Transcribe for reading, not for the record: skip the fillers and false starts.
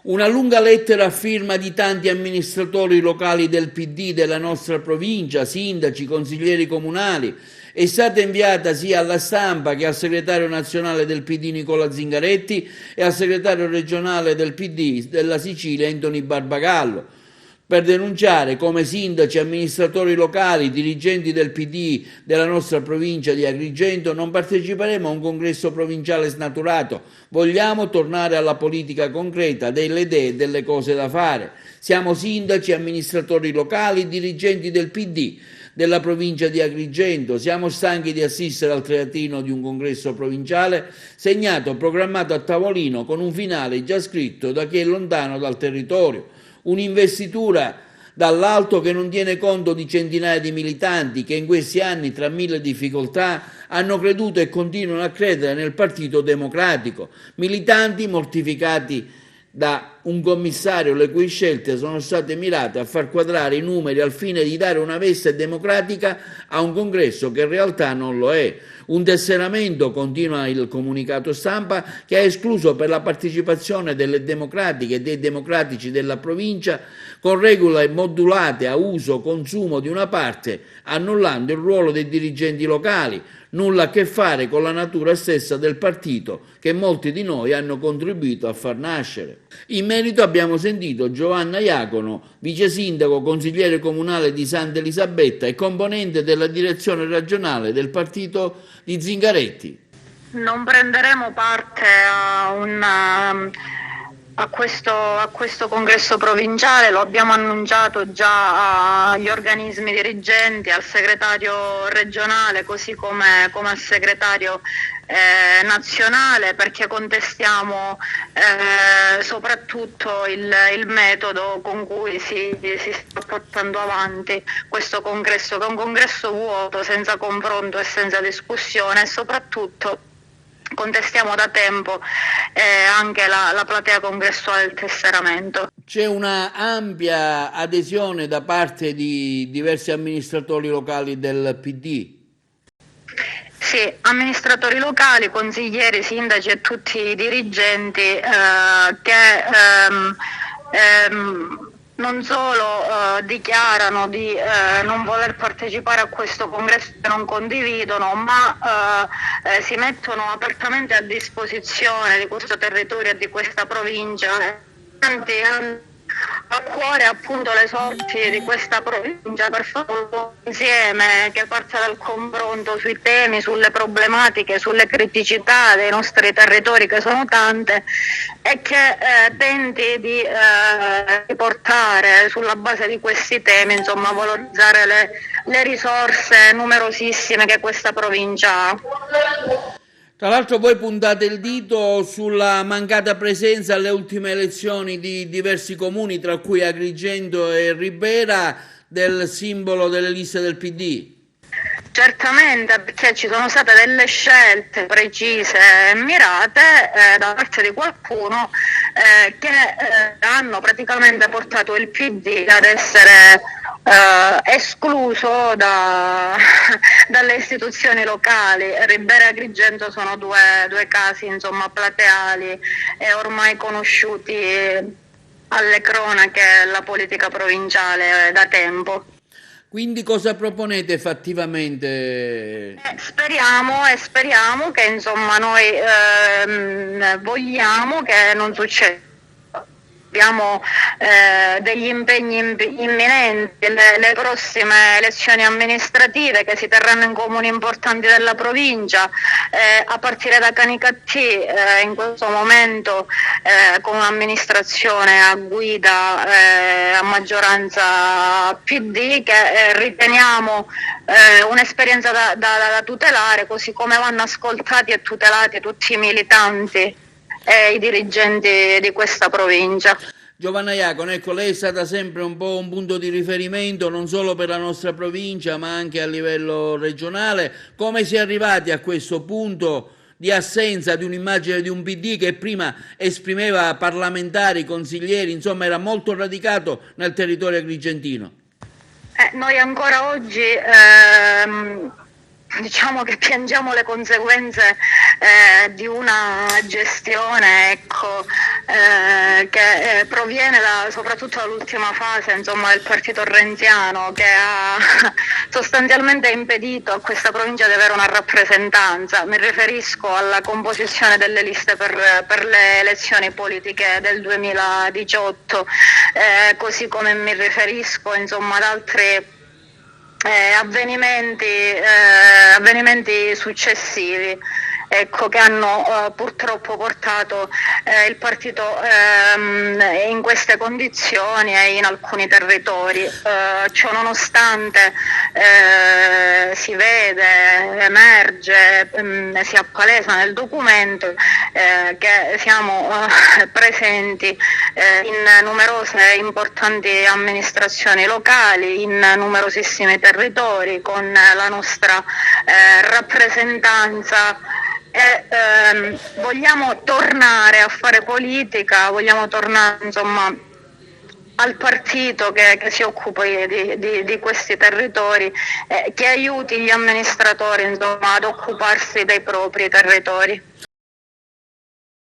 Una lunga lettera a firma di tanti amministratori locali del PD della nostra provincia, sindaci, consiglieri comunali, è stata inviata sia alla stampa che al segretario nazionale del PD Nicola Zingaretti e al segretario regionale del PD della Sicilia Anthony Barbagallo, per denunciare come sindaci, amministratori locali, dirigenti del PD della nostra provincia di Agrigento non parteciperemo a un congresso provinciale snaturato. Vogliamo tornare alla politica concreta, delle idee e delle cose da fare. Siamo sindaci, amministratori locali, dirigenti del PD della provincia di Agrigento. Siamo stanchi di assistere al teatrino di un congresso provinciale segnato, programmato a tavolino con un finale già scritto da chi è lontano dal territorio. Un'investitura dall'alto che non tiene conto di centinaia di militanti che in questi anni, tra mille difficoltà, hanno creduto e continuano a credere nel Partito Democratico. Militanti mortificati da un commissario le cui scelte sono state mirate a far quadrare i numeri al fine di dare una veste democratica a un congresso che in realtà non lo è. Un tesseramento, continua il comunicato stampa, che ha escluso per la partecipazione delle democratiche e dei democratici della provincia con regole modulate a uso consumo di una parte, annullando il ruolo dei dirigenti locali, nulla a che fare con la natura stessa del partito che molti di noi hanno contribuito a far nascere. In merito abbiamo sentito Giovanna Iacono, vice sindaco, consigliere comunale di Santa Elisabetta e componente della direzione regionale del partito di Zingaretti. Non prenderemo parte a questo congresso provinciale, lo abbiamo annunciato già agli organismi dirigenti, al segretario regionale così come al segretario nazionale, perché contestiamo soprattutto il metodo con cui si sta portando avanti questo congresso, che è un congresso vuoto, senza confronto e senza discussione, e soprattutto contestiamo da tempo anche la platea congressuale del tesseramento. C'è una ampia adesione da parte di diversi amministratori locali del PD. Sì, amministratori locali, consiglieri, sindaci e tutti i dirigenti che non solo dichiarano di non voler partecipare a questo congresso che non condividono, ma si mettono apertamente a disposizione di questo territorio e di questa provincia. Tanti hanno a cuore appunto le sorti di questa provincia per fare un lavoro insieme che parte dal confronto sui temi, sulle problematiche, sulle criticità dei nostri territori, che sono tante, e che tenti di portare sulla base di questi temi, insomma, valorizzare le risorse numerosissime che questa provincia ha. Tra l'altro voi puntate il dito sulla mancata presenza alle ultime elezioni di diversi comuni, tra cui Agrigento e Ribera, del simbolo delle liste del PD. Certamente, perché ci sono state delle scelte precise e mirate da parte di qualcuno che hanno praticamente portato il PD ad essere escluso dalle istituzioni locali. Ribera e Agrigento sono due casi, insomma, plateali e ormai conosciuti alle cronache della politica provinciale da tempo. Quindi cosa proponete fattivamente? Speriamo che, insomma, noi vogliamo che non succeda. Abbiamo degli impegni imminenti, le prossime elezioni amministrative che si terranno in comuni importanti della provincia, a partire da Canicattì, in questo momento con un'amministrazione a guida a maggioranza PD, che riteniamo un'esperienza da tutelare, così come vanno ascoltati e tutelati tutti i militanti e i dirigenti di questa provincia. Giovanna Iacono, ecco, lei è stata sempre un po' un punto di riferimento non solo per la nostra provincia ma anche a livello regionale. Come si è arrivati a questo punto di assenza di un'immagine di un PD che prima esprimeva parlamentari, consiglieri, insomma era molto radicato nel territorio agrigentino? Noi ancora oggi diciamo che piangiamo le conseguenze di una gestione, ecco, che proviene soprattutto dall'ultima fase, insomma, del partito renziano, che ha sostanzialmente impedito a questa provincia di avere una rappresentanza. Mi riferisco alla composizione delle liste per le elezioni politiche del 2018, così come mi riferisco, insomma, ad altri avvenimenti successivi, ecco, che hanno purtroppo portato il partito in queste condizioni e in alcuni territori. Ciò nonostante si vede, emerge, si appalesa nel documento che siamo presenti in numerose e importanti amministrazioni locali, in numerosissimi territori, con la nostra rappresentanza. Vogliamo tornare a fare politica, vogliamo tornare, insomma, al partito che si occupa di questi territori, che aiuti gli amministratori, insomma, ad occuparsi dei propri territori.